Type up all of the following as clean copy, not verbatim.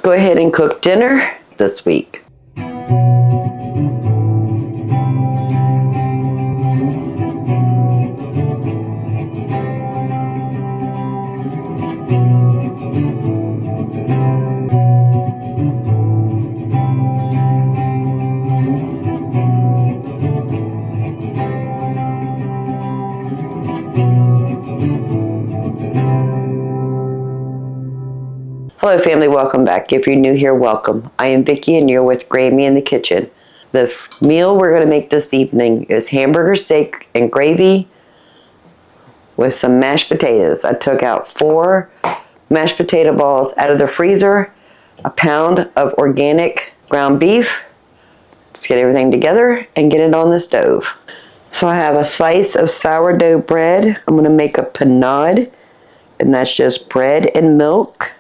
go ahead and cook dinner this week. Hello family, welcome back. If you're new here, welcome. I am Vicki and you're with Gravy in the Kitchen. The meal we're going to make this evening is hamburger steak and gravy with some mashed potatoes. I took out 4 mashed potato balls out of the freezer, a pound of organic ground beef. Let's get everything together and get it on the stove. So I have a slice of sourdough bread. I'm going to make a panade, and that's just bread and milk.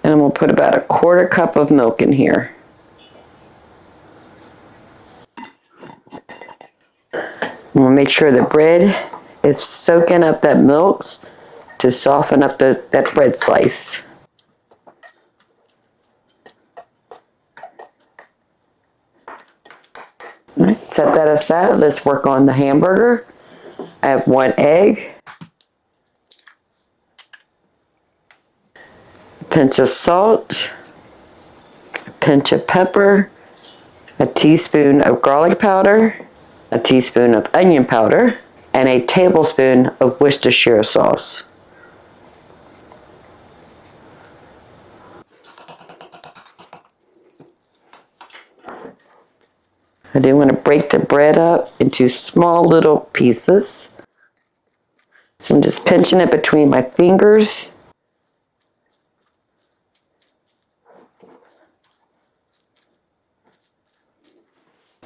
And I'm going to put about a 1/4 cup of milk in here. I'm going to make sure the bread is soaking up that milk to soften up that bread slice. All right, set that aside. Let's work on the hamburger. I have 1 egg, a pinch of salt, a pinch of pepper, a teaspoon of garlic powder, a teaspoon of onion powder, and a tablespoon of Worcestershire sauce. I do want to break the bread up into small little pieces. So I'm just pinching it between my fingers.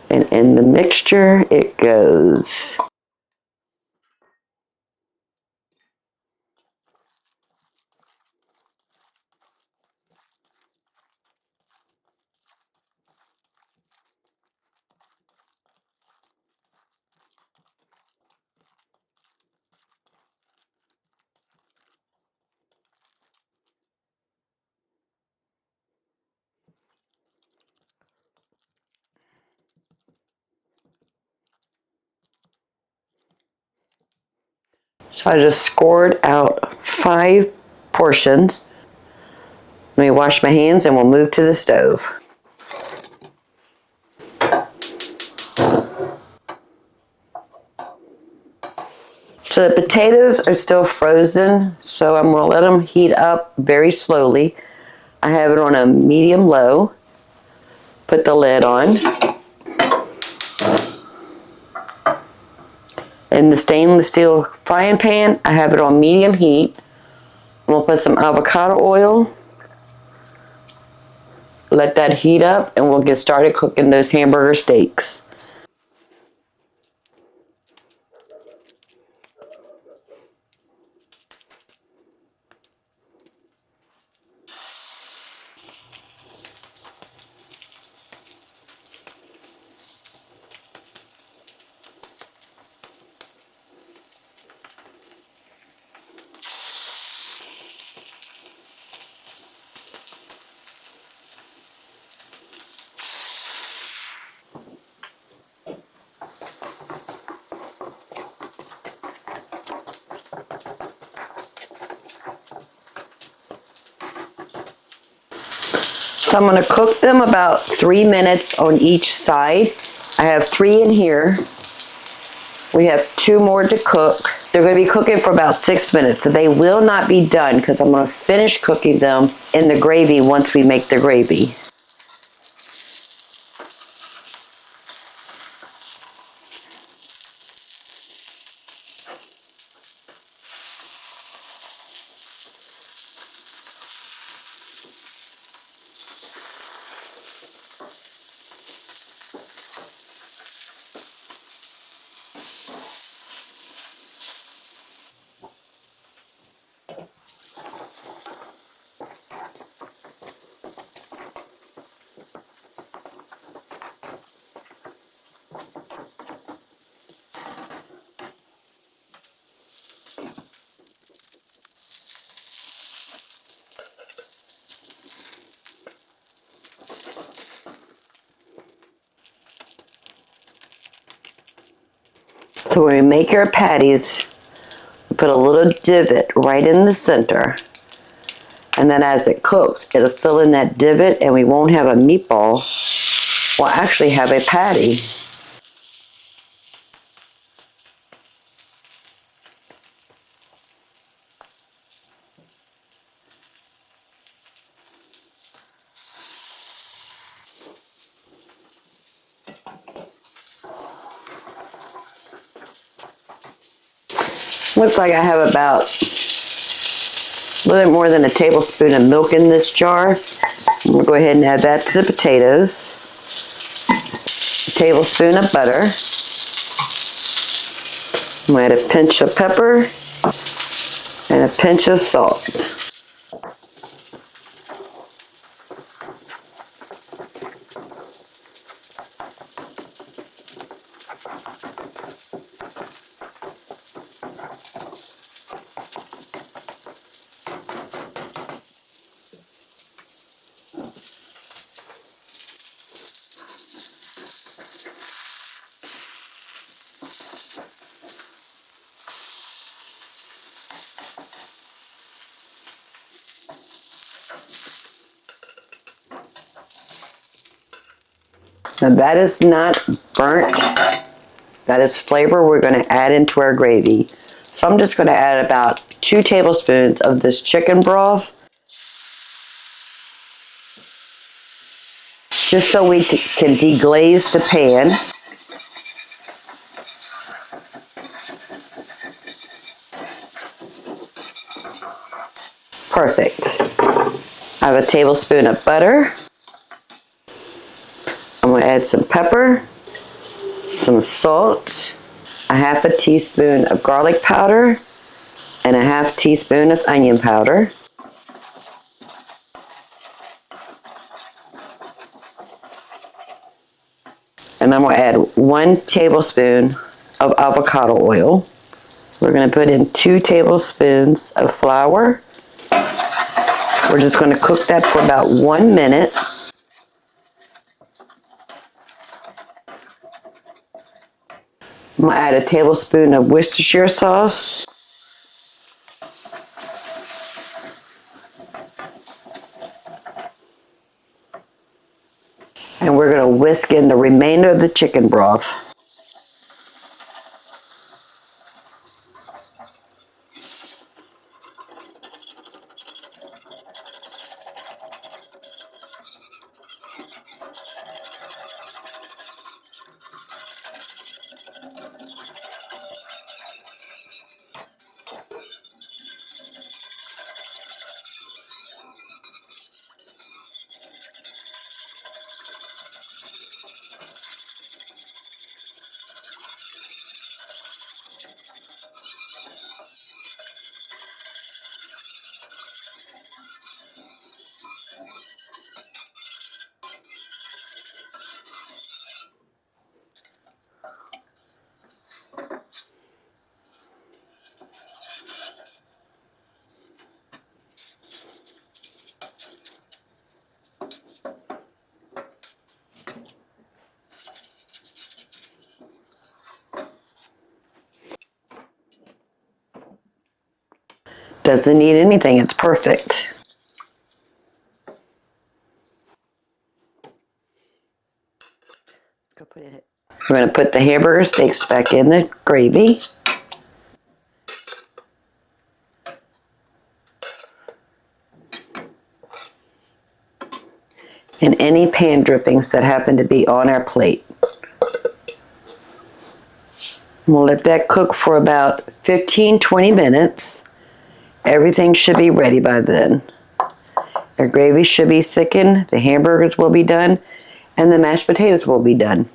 And in the mixture it goes. So I just scored out 5 portions. Let me wash my hands and we'll move to the stove. So the potatoes are still frozen, so I'm going to let them heat up very slowly. I have it on a medium-low. Put the lid on. In the stainless steel frying pan, I have it on medium heat. I'm going to put some avocado oil. Let that heat up and we'll get started cooking those hamburger steaks. So I'm going to cook them about 3 minutes on each side. I have 3 in here. We have 2 more to cook. They're going to be cooking for about 6 minutes. So they will not be done because I'm going to finish cooking them in the gravy once we make the gravy. So when we make our patties, we put a little divot right in the center. And then as it cooks, it'll fill in that divot and we won't have a meatball. We'll actually have a patty. Looks like I have about a little bit more than a tablespoon of milk in this jar. I'm going to go ahead and add that to the potatoes. A tablespoon of butter. I'm going to add a pinch of pepper and a pinch of salt. Now that is not burnt. That is flavor we're going to add into our gravy. So I'm just going to add about 2 tablespoons of this chicken broth. Just so we can deglaze the pan. Perfect. I have a tablespoon of butter. I'm going to add some pepper, some salt, a half a teaspoon of garlic powder, and a half teaspoon of onion powder. And I'm going to add 1 tablespoon of avocado oil. We're going to put in 2 tablespoons of flour. We're just going to cook that for about 1 minute. I'm going to add a tablespoon of Worcestershire sauce. And we're going to whisk in the remainder of the chicken broth. Doesn't need anything, it's perfect. We're going to put the hamburger steaks back in the gravy. And any pan drippings that happen to be on our plate. We'll let that cook for about 15-20 minutes. Everything should be ready by then. Our gravy should be thickened, the hamburgers will be done, and the mashed potatoes will be done.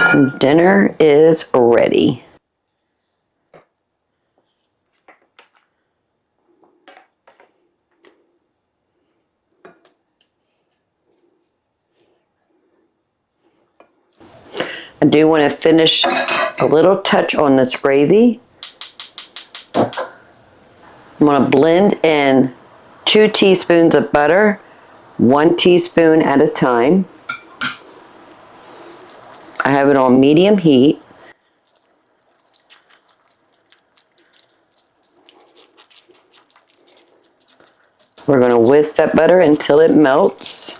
And dinner is ready. I do want to finish a little touch on this gravy. I'm going to blend in 2 teaspoons of butter, 1 teaspoon at a time. I have it on medium heat. toast that butter until it melts.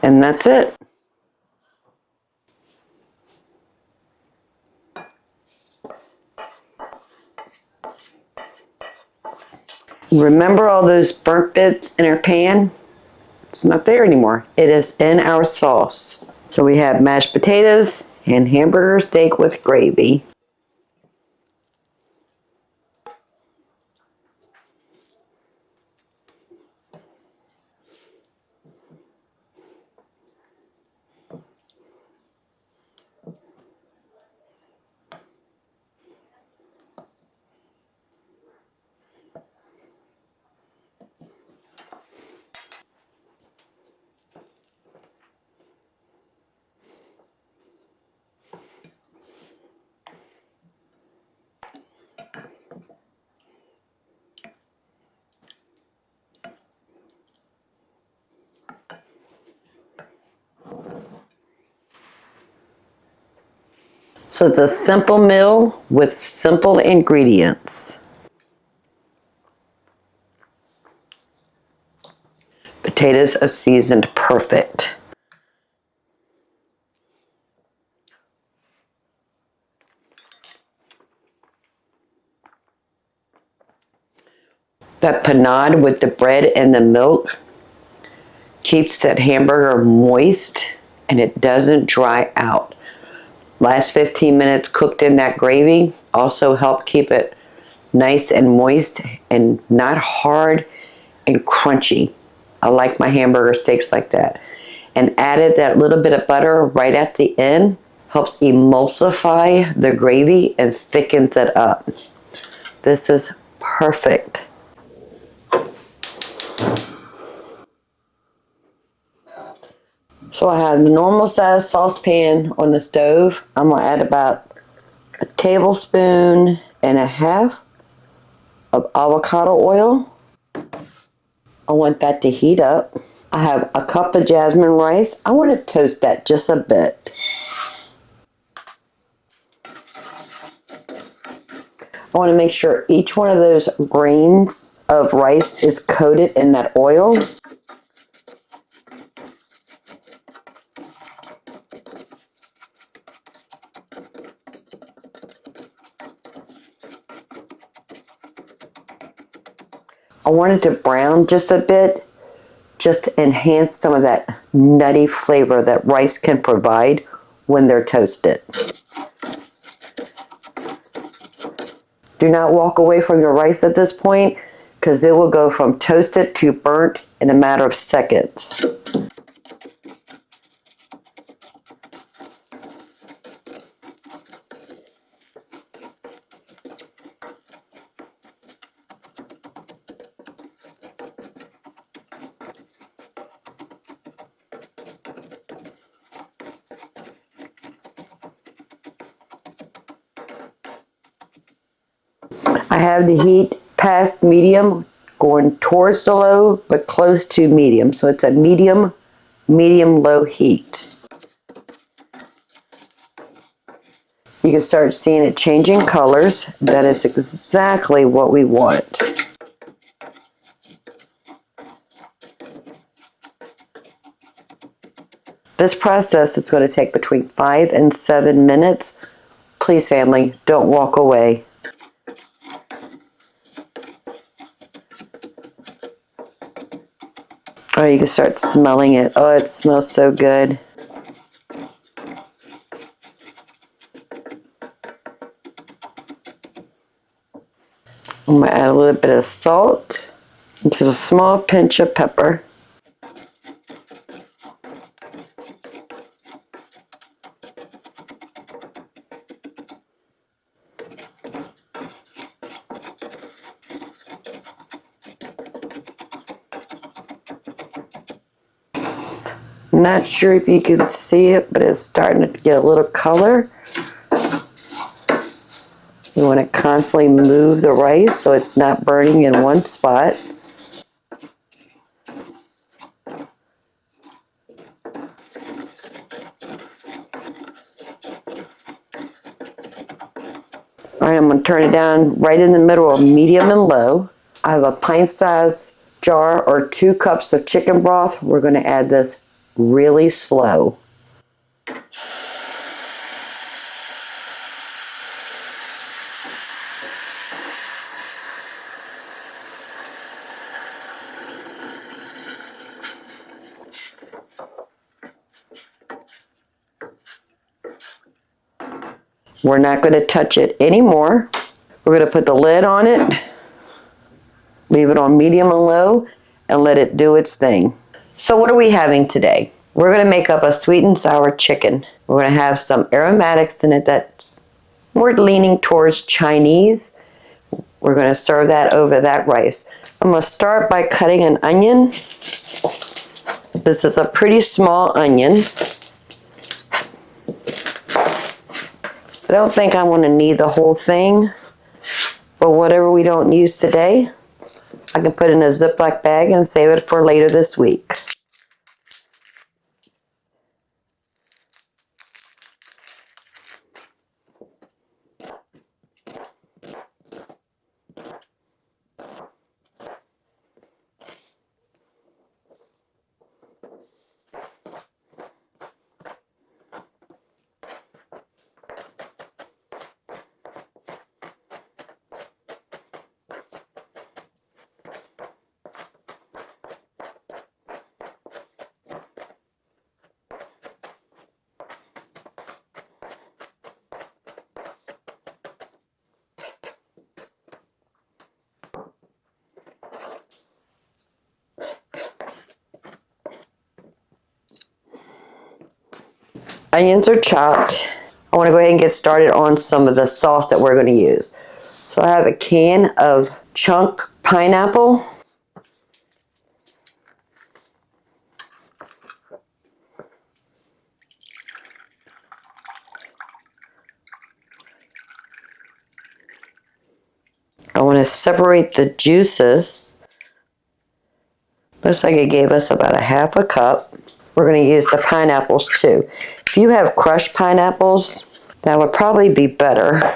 And that's it. Remember all those burnt bits in our pan? It's not there anymore. It is in our sauce. So we have mashed potatoes and hamburger steak with gravy. So it's a simple meal with simple ingredients. Potatoes are seasoned perfect. That panade with the bread and the milk keeps that hamburger moist and it doesn't dry out. Last 15 minutes cooked in that gravy also help keep it nice and moist and not hard and crunchy. I like my hamburger steaks like that. And added that little bit of butter right at the end helps emulsify the gravy and thickens it up. This is perfect. So I have the normal size saucepan on the stove. I'm going to add about a tablespoon and a half of avocado oil. I want that to heat up. I have a cup of jasmine rice. I want to toast that just a bit. I want to make sure each one of those grains of rice is coated in that oil. I want it to brown just a bit, just to enhance some of that nutty flavor that rice can provide when they're toasted. Do not walk away from your rice at this point, because it will go from toasted to burnt in a matter of seconds. I have the heat past medium, going towards the low, but close to medium. So it's a medium-low heat. You can start seeing it changing colors. That is exactly what we want. This process is going to take between 5 and 7 minutes. Please, family, don't walk away. Oh, you can start smelling it. Oh, it smells so good. I'm going to add a little bit of salt and just a small pinch of pepper. Not sure if you can see it, but it's starting to get a little color. You want to constantly move the rice so it's not burning in one spot. All right, I'm going to turn it down right in the middle of medium and low. I have a pint-sized jar or 2 cups of chicken broth. We're going to add this really slow. We're not going to touch it anymore. We're going to put the lid on it, leave it on medium and low, and let it do its thing. So what are we having today? We're going to make up a sweet and sour chicken. We're going to have some aromatics in it that we're leaning towards Chinese. We're going to serve that over that rice. I'm going to start by cutting an onion. This is a pretty small onion. I don't think I want to knead the whole thing, but whatever we don't use today, I can put in a Ziploc bag and save it for later this week. Onions are chopped. I want to go ahead and get started on some of the sauce that we're going to use. So I have a can of chunk pineapple. I want to separate the juices. Looks like it gave us about a half a cup. We're going to use the pineapples too. If you have crushed pineapples, that would probably be better.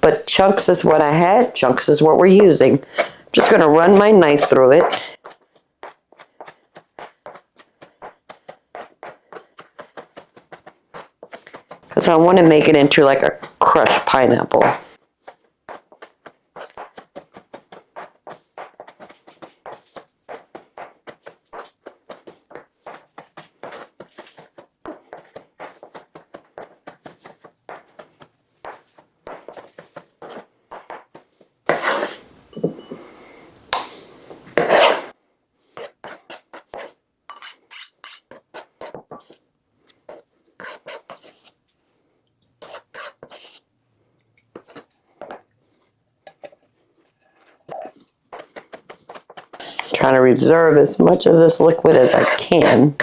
But chunks is what I had. Chunks is what we're using. I'm just going to run my knife through it. Because I want to make it into like a crushed pineapple. Trying to reserve as much of this liquid as I can.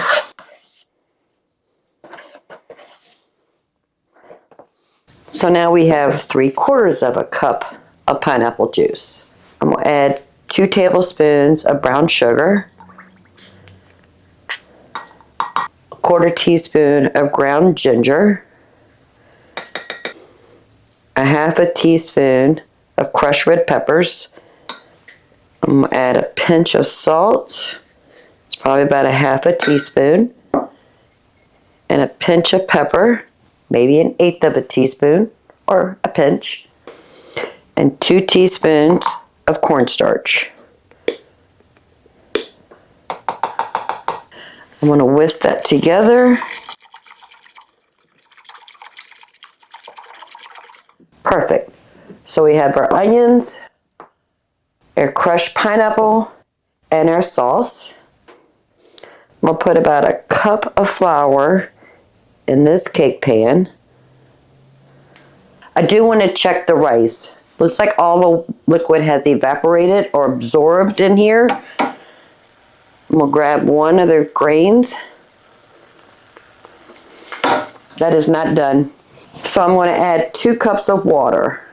So now we have 3/4 of a cup of pineapple juice. I'm going to add 2 tablespoons of brown sugar, a 1/4 teaspoon of ground ginger, a 1/2 teaspoon of crushed red peppers. I'm going to add a pinch of salt. It's probably about a 1/2 teaspoon. And a pinch of pepper, maybe 1/8 teaspoon or a pinch. And 2 teaspoons of cornstarch. I'm going to whisk that together. Perfect. So we have our onions, our crushed pineapple, and our sauce. I'm going to put about a cup of flour in this cake pan. I do want to check the rice. Looks like all the liquid has evaporated or absorbed in here. I'm going to grab one of the grains. That is not done. So I'm going to add 2 cups of water.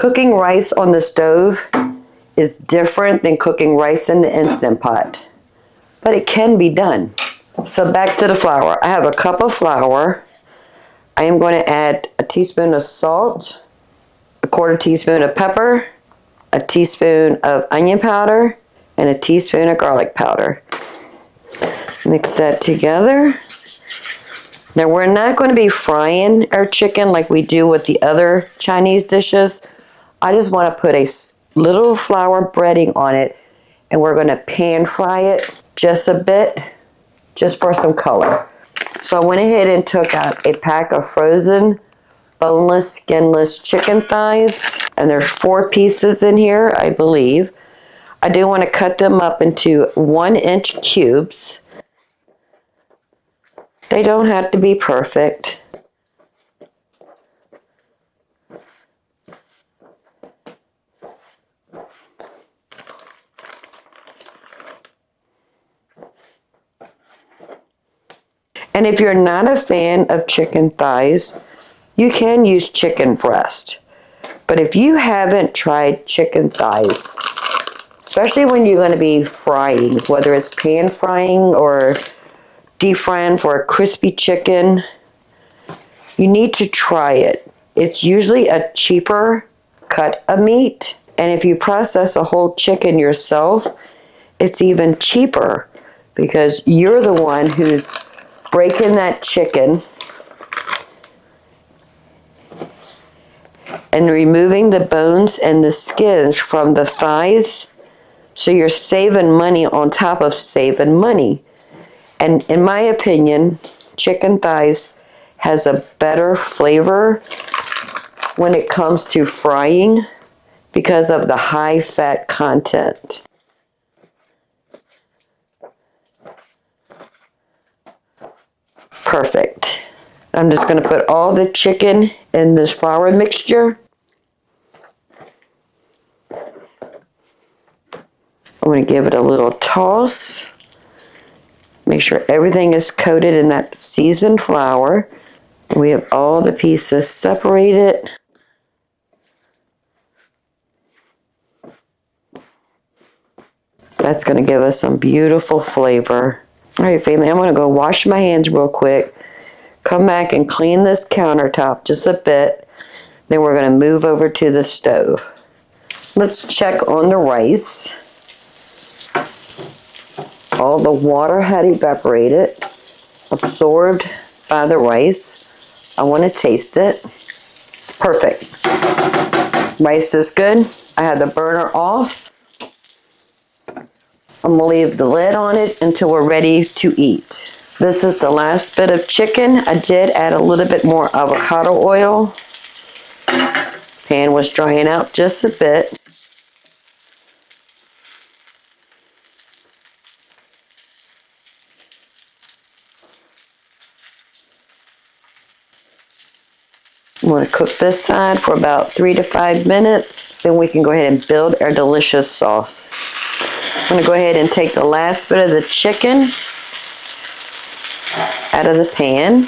Cooking rice on the stove is different than cooking rice in the Instant Pot, but it can be done. So back to the flour. I have a cup of flour. I am going to add a teaspoon of salt, a quarter teaspoon of pepper, a teaspoon of onion powder, and a teaspoon of garlic powder. Mix that together. Now we're not going to be frying our chicken like we do with the other Chinese dishes. I just want to put a little flour breading on it, and we're going to pan fry it just a bit, just for some color. So I went ahead and took out a pack of frozen boneless, skinless chicken thighs, and there's 4 pieces in here, I believe. I do want to cut them up into 1-inch cubes. They don't have to be perfect. And if you're not a fan of chicken thighs, you can use chicken breast. But if you haven't tried chicken thighs, especially when you're going to be frying, whether it's pan frying or deep frying for a crispy chicken, you need to try it. It's usually a cheaper cut of meat. And if you process a whole chicken yourself, it's even cheaper because you're the one who's breaking that chicken and removing the bones and the skins from the thighs. So you're saving money on top of saving money. And in my opinion, chicken thighs has a better flavor when it comes to frying because of the high fat content. Perfect. I'm just going to put all the chicken in this flour mixture. I'm going to give it a little toss. Make sure everything is coated in that seasoned flour. We have all the pieces separated. That's going to give us some beautiful flavor. All right, family, I'm going to go wash my hands real quick. Come back and clean this countertop just a bit. Then we're going to move over to the stove. Let's check on the rice. All the water had evaporated, absorbed by the rice. I want to taste it. Perfect. Rice is good. I had the burner off. I'm going to leave the lid on it until we're ready to eat. This is the last bit of chicken. I did add a little bit more avocado oil. Pan was drying out just a bit. I'm going to cook this side for about 3 to 5 minutes. Then we can go ahead and build our delicious sauce. I'm going to go ahead and take the last bit of the chicken out of the pan.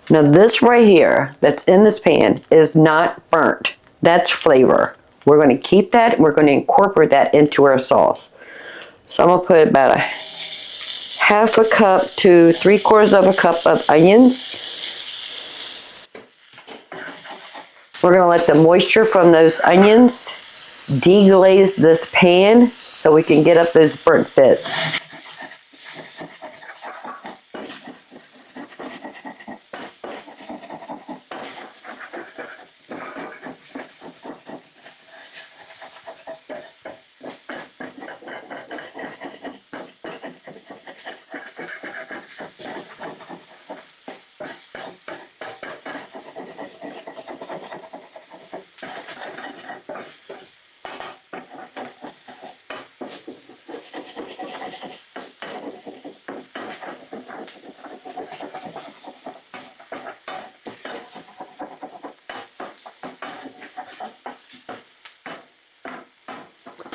Now this right here that's in this pan is not burnt. That's flavor. We're going to keep that. We're going to incorporate that into our sauce. So I'm going to put about a half a cup to 3/4 of a cup of onions. We're going to let the moisture from those onions deglaze this pan so we can get up those burnt bits.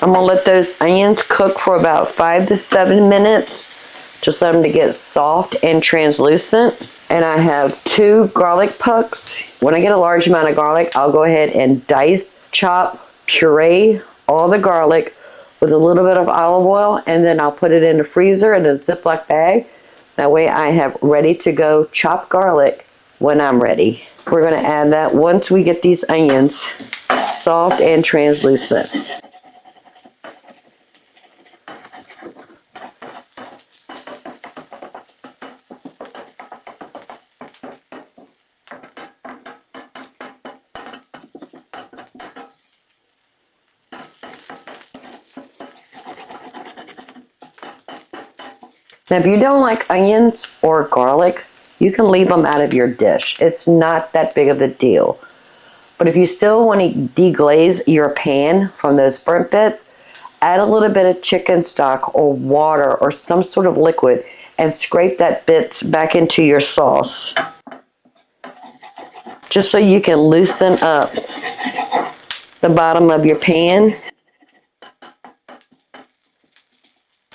I'm gonna let those onions cook for about 5 to 7 minutes. Just let them to get soft and translucent. And I have 2 garlic pucks. When I get a large amount of garlic, I'll go ahead and dice, chop, puree all the garlic with a little bit of olive oil, and then I'll put it in the freezer in a Ziploc bag. That way I have ready to go chopped garlic when I'm ready. We're gonna add that once we get these onions soft and translucent. Now, if you don't like onions or garlic, you can leave them out of your dish. It's not that big of a deal. But if you still want to deglaze your pan from those burnt bits, add a little bit of chicken stock or water or some sort of liquid and scrape that bits back into your sauce. Just so you can loosen up the bottom of your pan,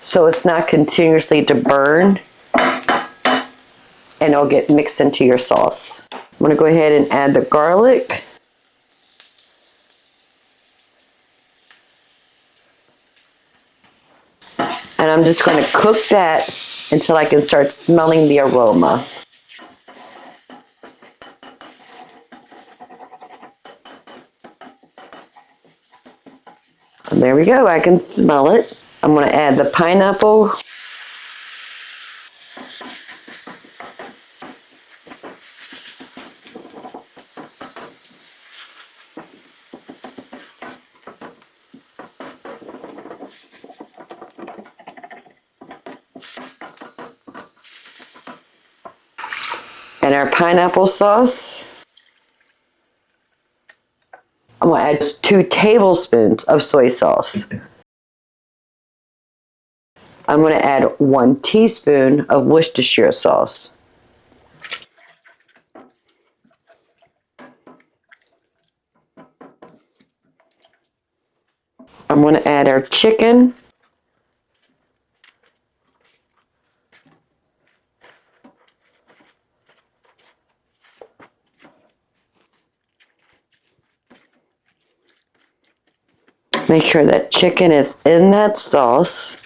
so it's not continuously to burn and it'll get mixed into your sauce. I'm gonna go ahead and add the garlic. And I'm just gonna cook that until I can start smelling the aroma. And there we go, I can smell it. I'm going to add the pineapple. And our pineapple sauce. I'm going to add 2 tablespoons of soy sauce. I'm going to add 1 teaspoon of Worcestershire sauce. I'm going to add our chicken. Make sure that chicken is in that sauce.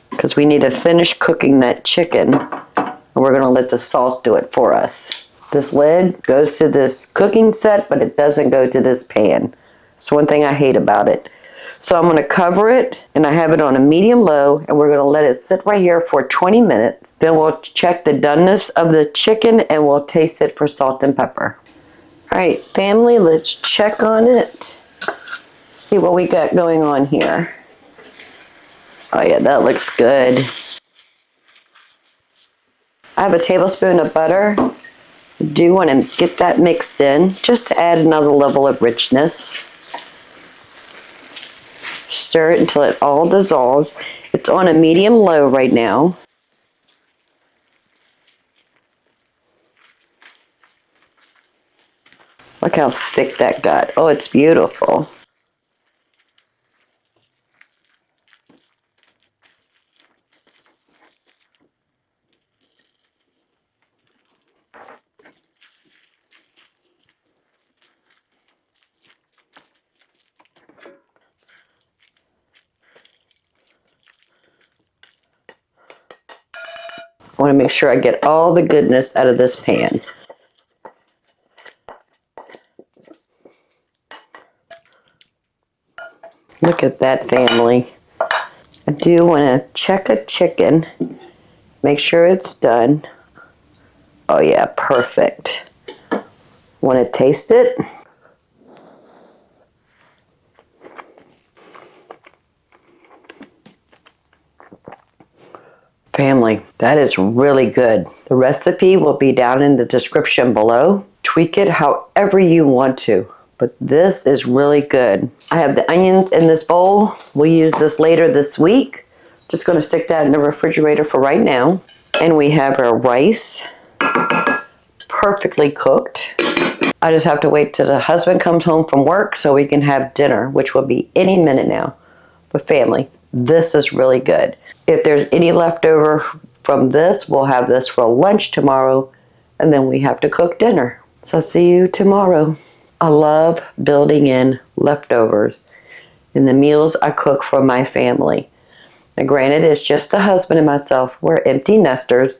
Because we need to finish cooking that chicken, and we're going to let the sauce do it for us. This lid goes to this cooking set, but it doesn't go to this pan. It's one thing I hate about it. So I'm going to cover it, and I have it on a medium-low, and we're going to let it sit right here for 20 minutes. Then we'll check the doneness of the chicken, and we'll taste it for salt and pepper. All right, family, let's check on it. See what we got going on here. Oh yeah, that looks good. I have a tablespoon of butter. I do want to get that mixed in just to add another level of richness. Stir it until it all dissolves. It's on a medium-low right now. Look how thick that got. Oh, it's beautiful. I want to make sure I get all the goodness out of this pan. Look at that, family. I do want to check a chicken, make sure it's done. Oh yeah, perfect. Want to taste it? Family, that is really good. The recipe will be down in the description below. Tweak it however you want to, but this is really good. I have the onions in this bowl. We'll use this later this week. Just going to stick that in the refrigerator for right now. And we have our rice, perfectly cooked. I just have to wait till the husband comes home from work so we can have dinner, which will be any minute now with family. This is really good. If there's any leftover from this, we'll have this for lunch tomorrow, and then we have to cook dinner. So see you tomorrow. I love building in leftovers in the meals I cook for my family. Now granted, it's just the husband and myself. We're empty nesters,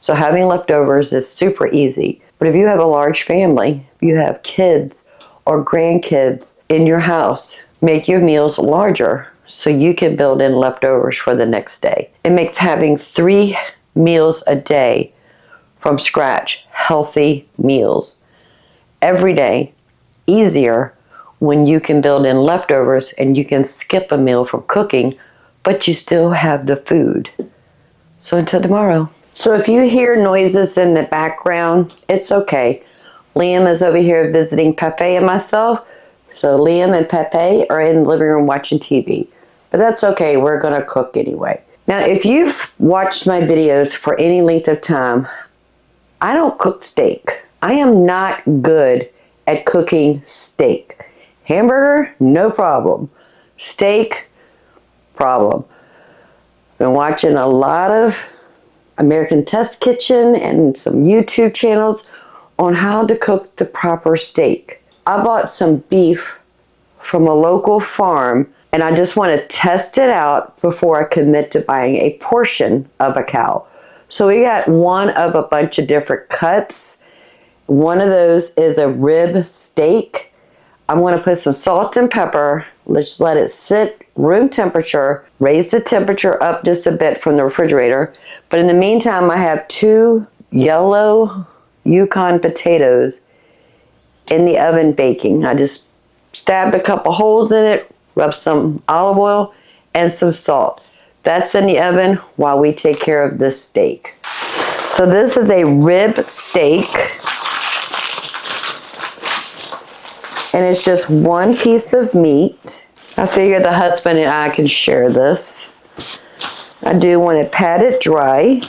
so having leftovers is super easy. But if you have a large family, if you have kids or grandkids in your house, make your meals larger so you can build in leftovers for the next day. It makes having 3 meals a day from scratch, healthy meals, every day easier when you can build in leftovers and you can skip a meal from cooking, but you still have the food. So until tomorrow. So if you hear noises in the background, it's okay. Liam is over here visiting Pepe and myself. So Liam and Pepe are in the living room watching TV. But that's okay, we're gonna cook anyway. Now if you've watched my videos for any length of time, I don't cook steak. I am not good at cooking steak. Hamburger, no problem. Steak, problem. Been watching a lot of American Test Kitchen and some YouTube channels on how to cook the proper steak. I bought some beef from a local farm and I just want to test it out before I commit to buying a portion of a cow. So we got one of a bunch of different cuts. One of those is a rib steak. I'm going to put some salt and pepper. Let's let it sit room temperature. Raise the temperature up just a bit from the refrigerator. But in the meantime, I have 2 yellow Yukon potatoes in the oven baking. I just stabbed a couple holes in it, rubbed some olive oil and some salt. That's in the oven while we take care of this steak. So this is a rib steak. And it's just 1 piece of meat. I figured the husband and I can share this. I do want to pat it dry.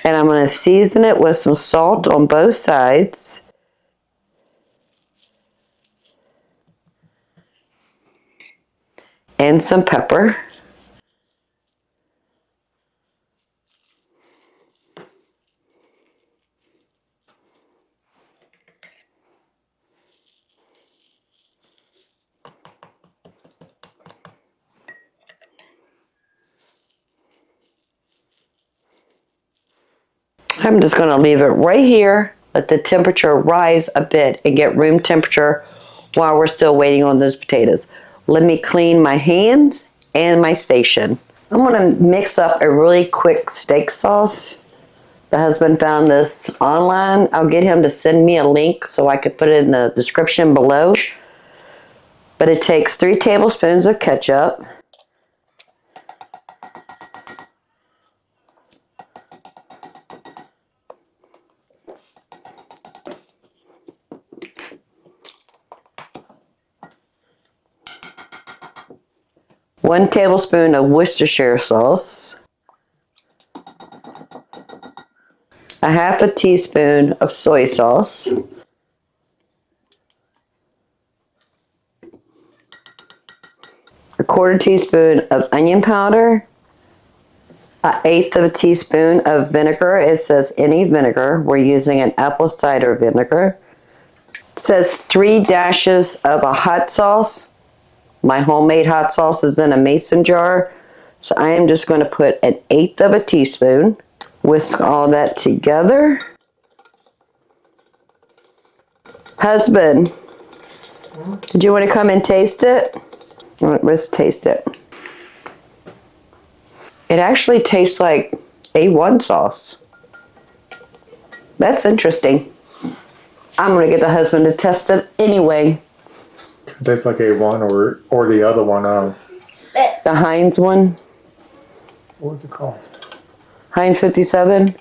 And I'm going to season it with some salt on both sides. And some pepper. I'm just going to leave it right here, let the temperature rise a bit and get room temperature while we're still waiting on those potatoes. Let me clean my hands and my station. I'm going to mix up a really quick steak sauce. The husband found this online. I'll get him to send me a link so I could put it in the description below. But it takes 3 tablespoons of ketchup. One tablespoon of Worcestershire sauce, a half a teaspoon of soy sauce, a quarter teaspoon of onion powder, an eighth of a teaspoon of vinegar. It says any vinegar. We're using an apple cider vinegar. It says 3 dashes of a hot sauce. My homemade hot sauce is in a mason jar, so I am just going to put an eighth of a teaspoon. Whisk all that together. Husband, did you want to come and taste it? All right, let's taste it. It actually tastes like A1 sauce. That's interesting. I'm going to get the husband to test it anyway. It tastes like A1 or the other one. The Heinz one? What was it called? Heinz 57?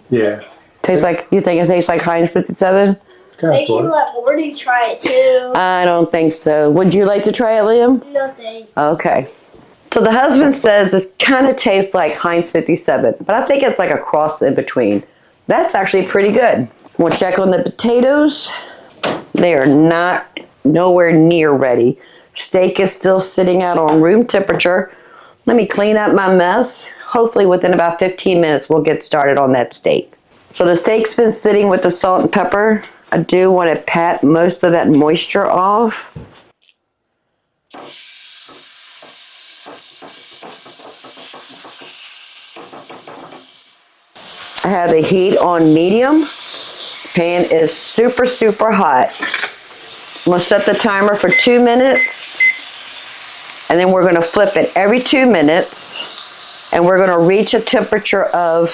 Yeah. Tastes like, you think it tastes like Heinz 57? That's should let Morty try it too. I don't think so. Would you like to try it, Liam? No thanks. Okay. So the husband says this kind of tastes like Heinz 57, but I think it's like a cross in between. That's actually pretty good. We'll check on the potatoes. They are nowhere near ready. Steak is still sitting out on room temperature. Let me clean up my mess. Hopefully within about 15 minutes we'll get started on that steak. So the steak's been sitting with the salt and pepper. I do want to pat most of that moisture off. I have the heat on medium. Pan is super, super hot. I'm going to set the timer for 2 minutes. And then we're going to flip it every 2 minutes. And we're going to reach a temperature of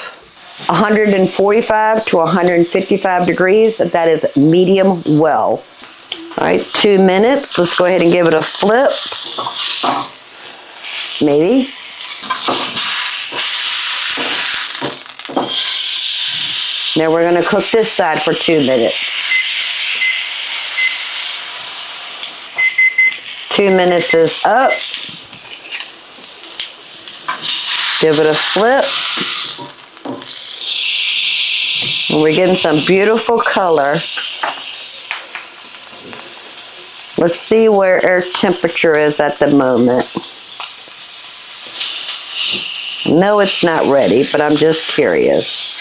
145 to 155 degrees. That is medium well. All right, 2 minutes. Let's go ahead and give it a flip. Maybe. Now we're going to cook this side for 2 minutes. 2 minutes is up. Give it a flip. And we're getting some beautiful color. Let's see where our temperature is at the moment. No, it's not ready, but I'm just curious.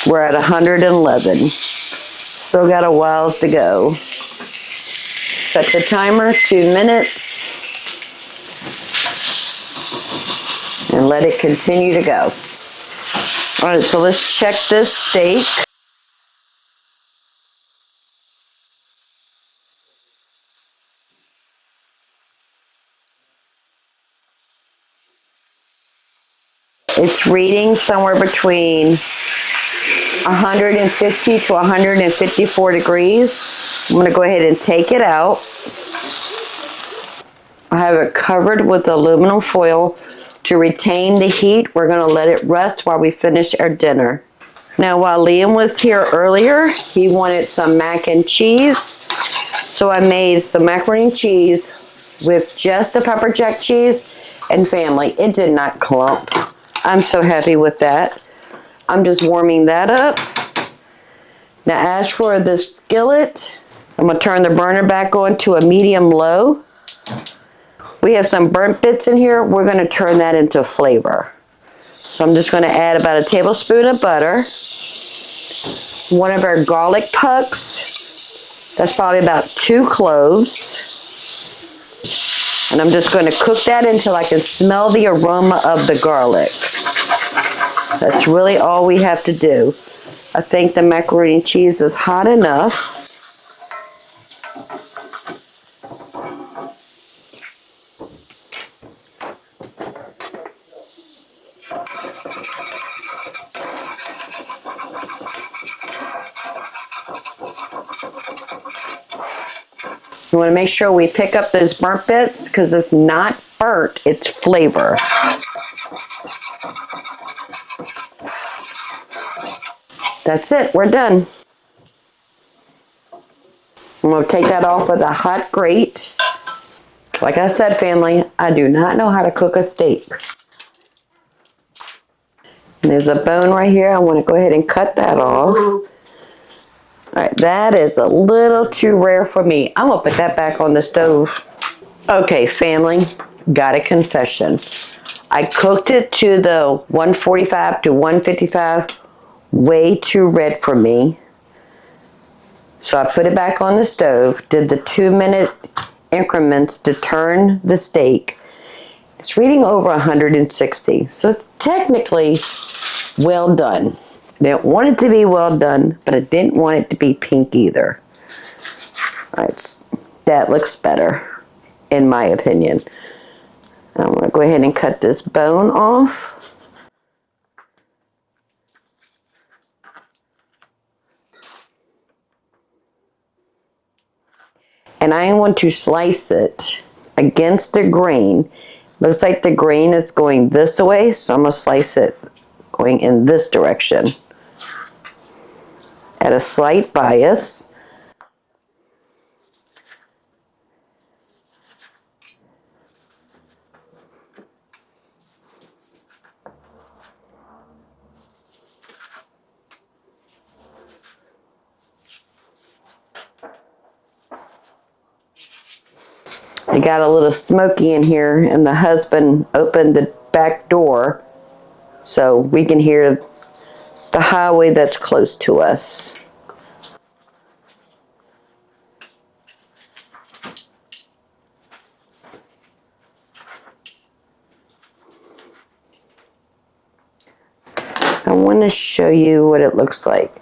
We're at 111. Still got a while to go. Set the timer, 2 minutes. And let it continue to go. All right, so let's check this steak. It's reading somewhere between 150 to 154 degrees. I'm going to go ahead and take it out. I have it covered with aluminum foil to retain the heat. We're going to let it rest while we finish our dinner. Now, while Liam was here earlier, he wanted some mac and cheese. So I made some macaroni and cheese with just the pepper jack cheese and family. It did not clump. I'm so happy with that. I'm just warming that up. Now as for the skillet, I'm going to turn the burner back on to a medium low. We have some burnt bits in here. We're going to turn that into flavor. So I'm just going to add about a tablespoon of butter. One of our garlic pucks. That's probably about 2 cloves. And I'm just going to cook that until I can smell the aroma of the garlic. That's really all we have to do. I think the macaroni and cheese is hot enough. You want to make sure we pick up those burnt bits because it's not burnt, it's flavor. That's it, we're done. I'm going to take that off with a hot grate. Like I said, family, I do not know how to cook a steak. And there's a bone right here. I want to go ahead and cut that off. All right, that is a little too rare for me. I'm going to put that back on the stove. Okay, family, got a confession. I cooked it to the 145 to 155. Way too red for me. So I put it back on the stove, did the 2 minute increments to turn the steak. It's reading over 160. So it's technically well done. I didn't want it to be well done, but I didn't want it to be pink either. All right, that looks better, in my opinion. I'm going to go ahead and cut this bone off. And I want to slice it against the grain. Looks like the grain is going this way, so I'm going to slice it going in this direction. At a slight bias. It got a little smoky in here, and the husband opened the back door so we can hear the highway that's close to us. I want to show you what it looks like.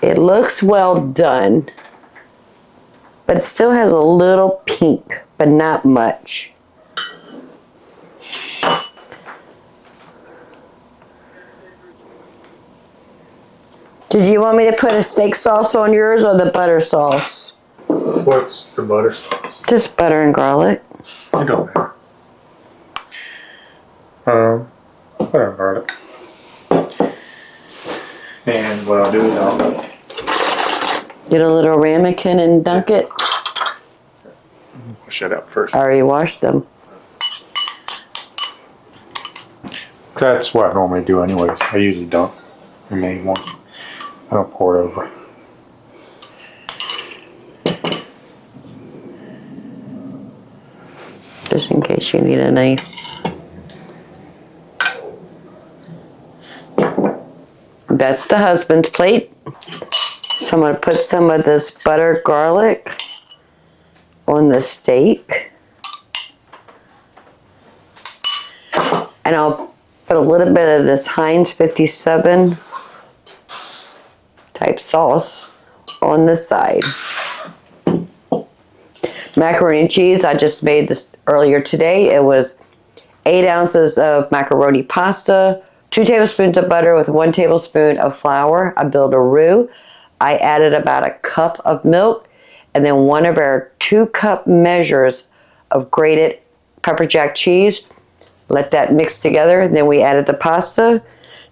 It looks well done, but it still has a little pink, but not much. Did you want me to put a steak sauce on yours or the butter sauce? What's the butter sauce? Just butter and garlic. It don't matter. Butter and garlic. And what I'll do is I'll Get a little ramekin and dunk it. wash it up first. I already washed them. That's what I normally do anyways. I usually dunk the main one. I don't pour it over. Just in case you need a knife. That's the husband's plate. So I'm going to put some of this butter garlic on the steak. And I'll put a little bit of this Heinz 57 type sauce on the side. Macaroni and cheese, I just made this earlier today. It was 8 ounces of macaroni pasta, 2 tablespoons of butter with 1 tablespoon of flour. I built a roux. I added about a cup of milk and then one of our 2-cup measures of grated pepper jack cheese. Let that mix together. Then we added the pasta.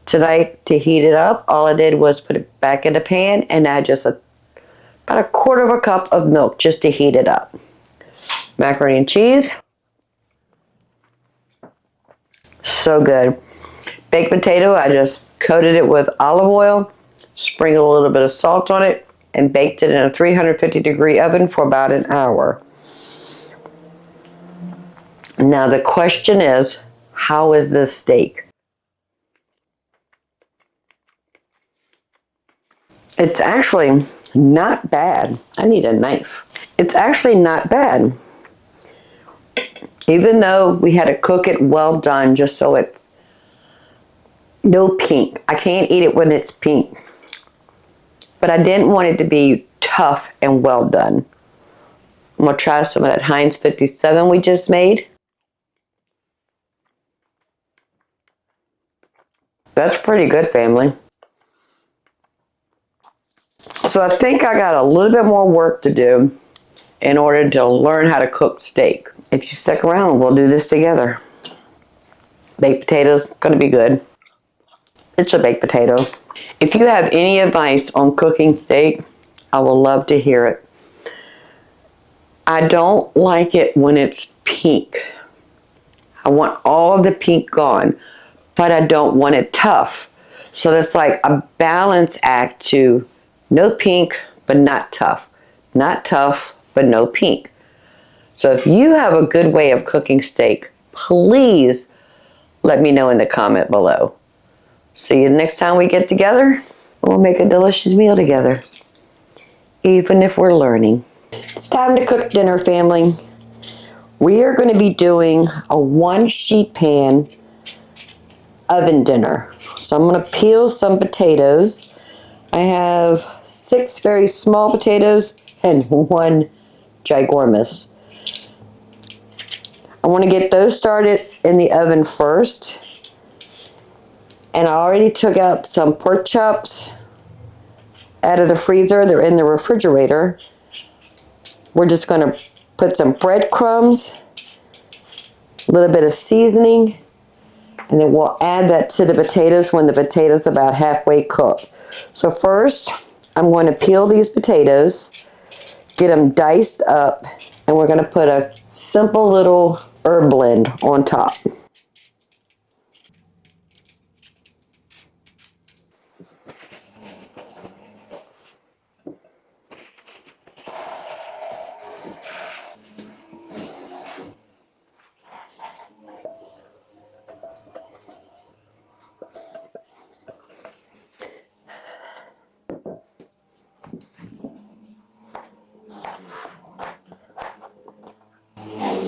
Tonight, to heat it up, all I did was put it back in the pan and add just about a 1/4 cup of milk just to heat it up. Macaroni and cheese. So good. Baked potato, I just coated it with olive oil, sprinkled a little bit of salt on it, and baked it in a 350-degree oven for about an hour. Now the question is, how is this steak? It's actually not bad. I need a knife. It's actually not bad. Even though we had to cook it well done just so it's no pink. I can't eat it when it's pink. But I didn't want it to be tough and well done. I'm going to try some of that Heinz 57 we just made. That's pretty good, family. So I think I got a little bit more work to do in order to learn how to cook steak. If you stick around, we'll do this together. Baked potatoes, gonna be good. It's a baked potato. If you have any advice on cooking steak, I will love to hear it. I don't like it when it's pink. I want all of the pink gone, but I don't want it tough. So that's like a balance act to no pink, but not tough. Not tough, but no pink. So if you have a good way of cooking steak, please let me know in the comment below. See you next time we get together. We'll make a delicious meal together, even if we're learning. It's time to cook dinner, family. We are going to be doing a 1-sheet pan oven dinner. So I'm going to peel some potatoes. I have 6 very small potatoes and 1 ginormous. I want to get those started in the oven first. And I already took out some pork chops out of the freezer. They're in the refrigerator. We're just going to put some breadcrumbs, a little bit of seasoning, And then we'll add that to the potatoes when the potatoes are about halfway cooked. So first, I'm going to peel these potatoes, get them diced up, and we're going to put a simple little herb blend on top.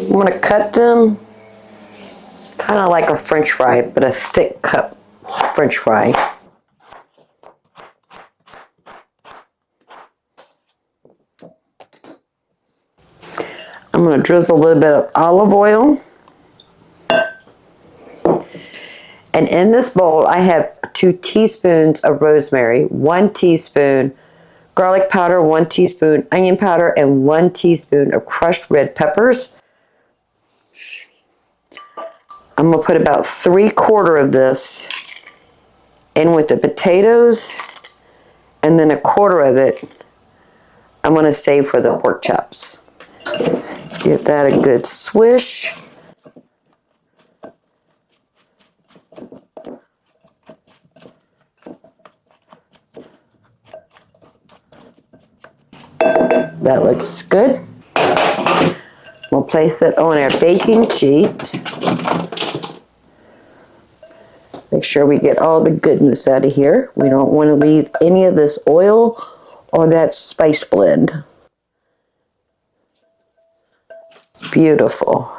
I'm going to cut them kind of like a French fry, but a thick cut French fry. I'm going to drizzle a little bit of olive oil. And in this bowl, I have 2 teaspoons of rosemary, 1 teaspoon garlic powder, 1 teaspoon onion powder, and 1 teaspoon of crushed red peppers. I'm going to put about 3/4 of this in with the potatoes, and then 1/4 of it I'm going to save for the pork chops. Give that a good swish. That looks good. We'll place it on our baking sheet. Make sure we get all the goodness out of here. We don't want to leave any of this oil or that spice blend. Beautiful.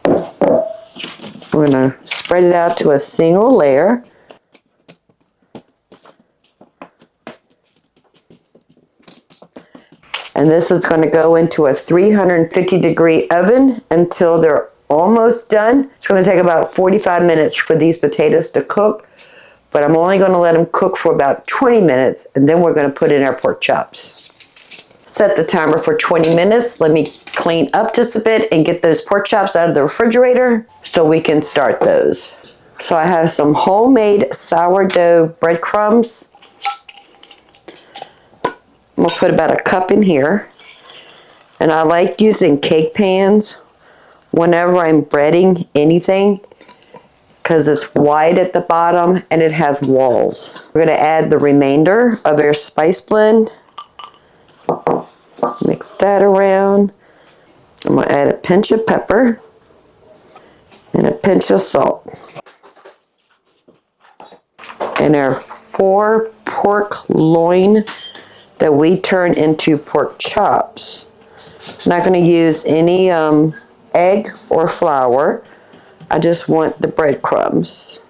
We're going to spread it out to a single layer. And this is going to go into a 350-degree oven until they're almost done. It's going to take about 45 minutes for these potatoes to cook, but I'm only going to let them cook for about 20 minutes, and then we're going to put in our pork chops. Set the timer for 20 minutes. Let me clean up just a bit and get those pork chops out of the refrigerator so we can start those. So I have some homemade sourdough breadcrumbs. I'm going to put about a cup in here. And I like using cake pans whenever I'm breading anything because it's wide at the bottom and it has walls. We're going to add the remainder of our spice blend. Mix that around. I'm going to add a pinch of pepper and a pinch of salt. And our 4 pork loin that we turn into pork chops. I'm not going to use any egg or flour. I just want the breadcrumbs.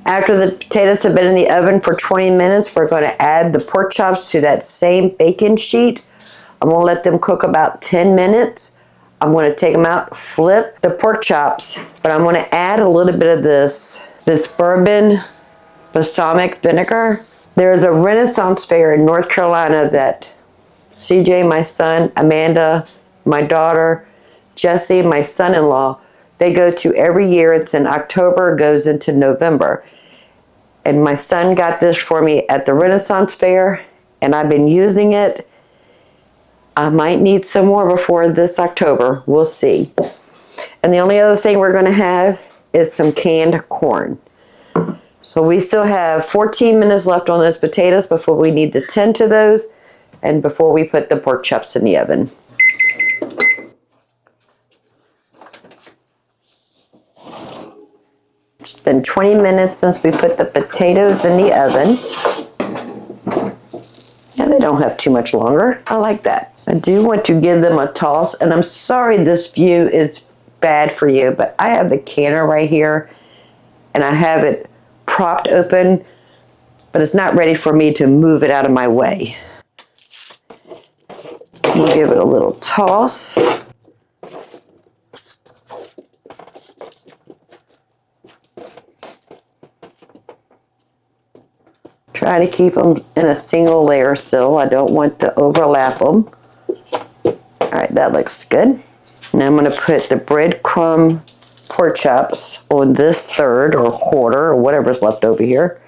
After the potatoes have been in the oven for 20 minutes, we're going to add the pork chops to that same baking sheet. I'm going to let them cook about 10 minutes. I'm going to take them out, flip the pork chops, but I'm going to add a little bit of this Bourbon Balsamic Vinegar. There's a Renaissance fair in North Carolina that CJ, my son, Amanda, my daughter, Jesse, my son-in-law, they go to every year. It's in October, goes into November. And my son got this for me at the Renaissance fair, and I've been using it. I might need some more before this October. We'll see. And the only other thing we're going to have is some canned corn. So we still have 14 minutes left on those potatoes before we need to tend to those and before we put the pork chops in the oven. It's been 20 minutes since we put the potatoes in the oven. And they don't have too much longer. I like that. I do want to give them a toss, and I'm sorry this view is bad for you, but I have the canner right here, and I have it propped open, but it's not ready for me to move it out of my way. We'll give it a little toss. Trying to keep them in a single layer still. I don't want to overlap them. All right, that looks good. Now I'm going to put the breadcrumb pork chops on this third or quarter or whatever's left over here.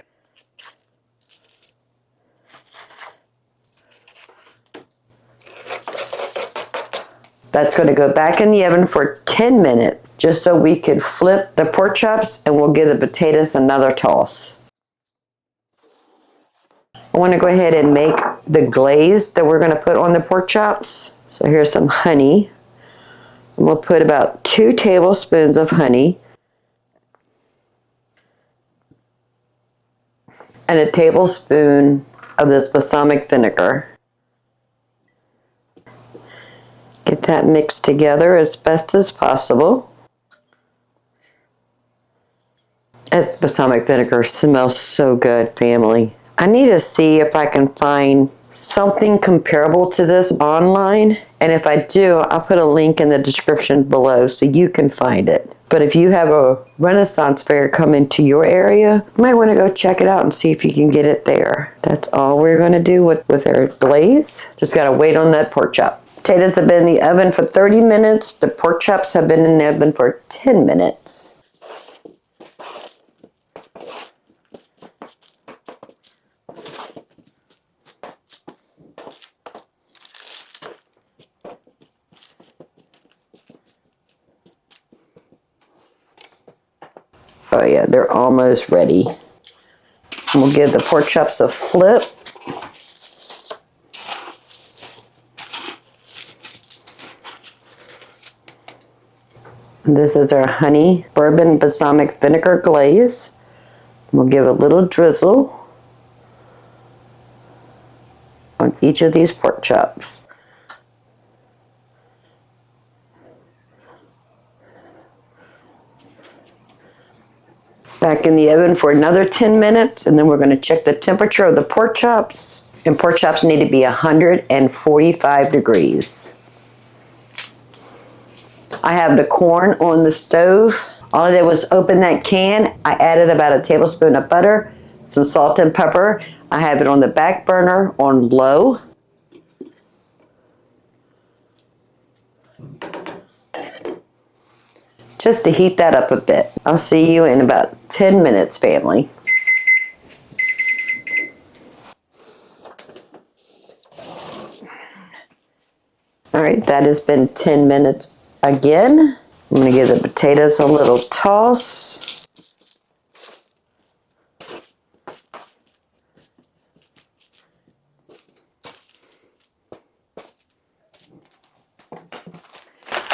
That's going to go back in the oven for 10 minutes just so we can flip the pork chops and we'll give the potatoes another toss. I want to go ahead and make the glaze that we're going to put on the pork chops. So here's some honey. And we'll put about 2 tablespoons of honey and a tablespoon of this balsamic vinegar. Get that mixed together as best as possible. That balsamic vinegar smells so good, family. I need to see if I can find something comparable to this online. And if I do, I'll put a link in the description below so you can find it. But if you have a Renaissance fair coming to your area, you might want to go check it out and see if you can get it there. That's all we're going to do with our glaze. Just got to wait on that pork chop. Potatoes have been in the oven for 30 minutes. The pork chops have been in the oven for 10 minutes. Oh yeah, they're almost ready. We'll give the pork chops a flip. This is our honey bourbon balsamic vinegar glaze. We'll give a little drizzle on each of these pork chops. Back in the oven for another 10 minutes, and then we're going to check the temperature of the pork chops. And pork chops need to be 145 degrees. I have the corn on the stove. All I did was open that can. I added about a tablespoon of butter, some salt and pepper. I have it on the back burner on low. Just to heat that up a bit. I'll see you in about 10 minutes, family. All right, that has been 10 minutes again. I'm going to give the potatoes a little toss.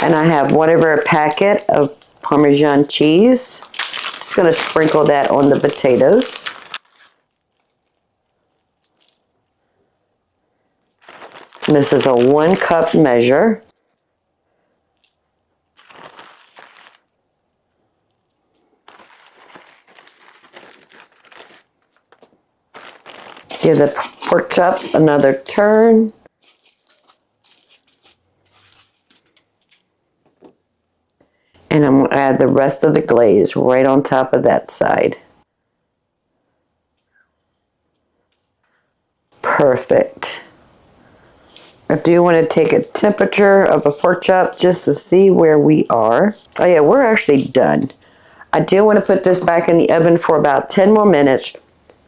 And I have whatever packet of Parmesan cheese. Just going to sprinkle that on the potatoes. And this is a 1 cup measure. Give the pork chops another turn. And I'm going to add the rest of the glaze right on top of that side. Perfect. I do want to take a temperature of a pork chop just to see where we are. Oh yeah, we're actually done. I do want to put this back in the oven for about 10 more minutes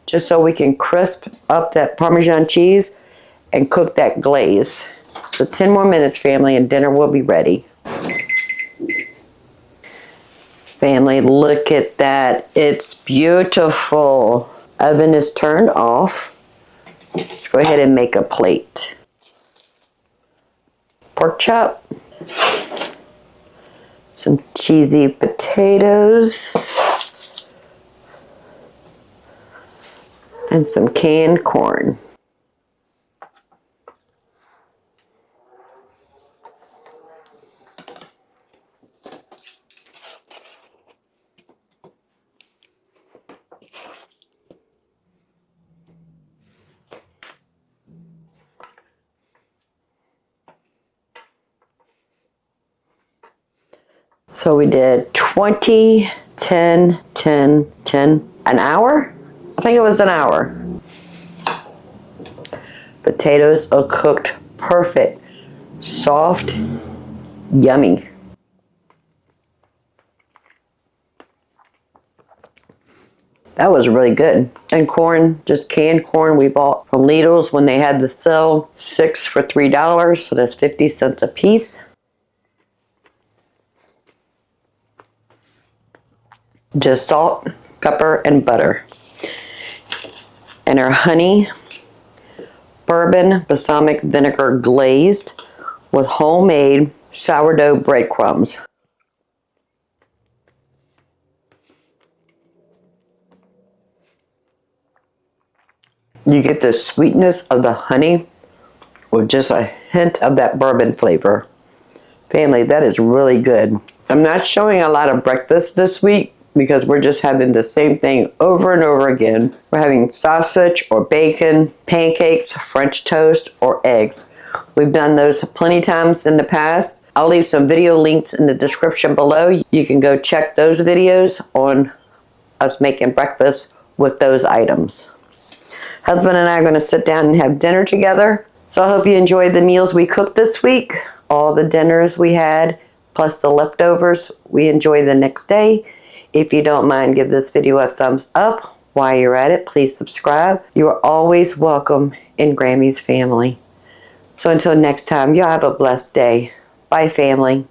just so we can crisp up that Parmesan cheese and cook that glaze. So 10 more minutes, family, and dinner will be ready. Family, look at that. It's beautiful. Oven is turned off. Let's go ahead and make a plate. Pork chop. Some cheesy potatoes. And some canned corn. So we did 20, 10, 10, 10, an hour? I think it was an hour. Potatoes are cooked perfect. Soft, yummy. That was really good. And corn, just canned corn we bought from Lidl's when they had the sale. 6 for $3, so that's 50 cents a piece. Just salt, pepper, and butter. And our honey bourbon balsamic vinegar glazed with homemade sourdough breadcrumbs. You get the sweetness of the honey with just a hint of that bourbon flavor. Family, that is really good. I'm not showing a lot of breakfast this week because we're just having the same thing over and over again. We're having sausage or bacon, pancakes, French toast, or eggs. We've done those plenty times in the past. I'll leave some video links in the description below. You can go check those videos on us making breakfast with those items. Husband and I are going to sit down and have dinner together. So I hope you enjoyed the meals we cooked this week. All the dinners we had, plus the leftovers we enjoy the next day. If you don't mind, give this video a thumbs up. While you're at it, please subscribe. You are always welcome in Grammy's family. So until next time, y'all have a blessed day. Bye, family.